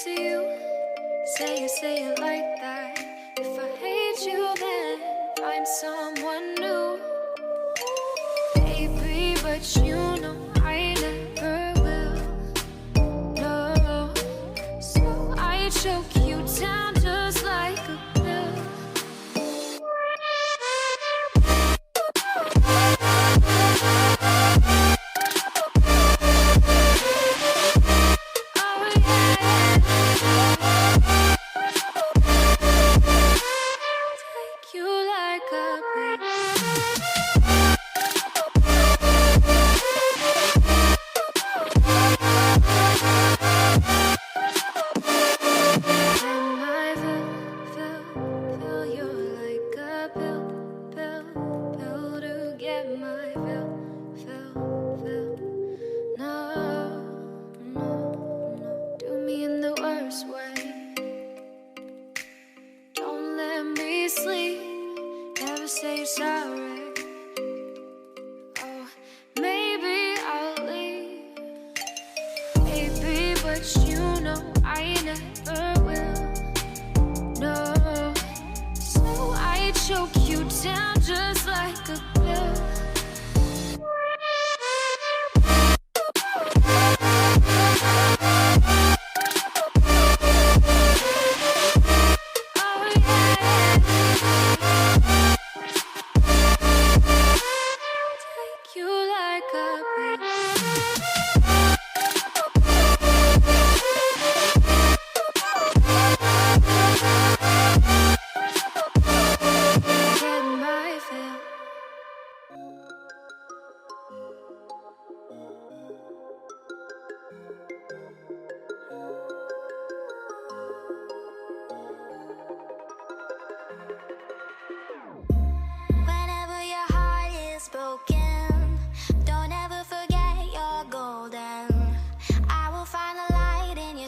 to you. Say it like that. If I hate you, then find someone new. Baby, but you know I never will. No, so I choke you down just like a pill. Say sorry. Oh, maybe I'll leave. Baby, but you know I never will. No, so I choke you down just like a pill.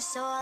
So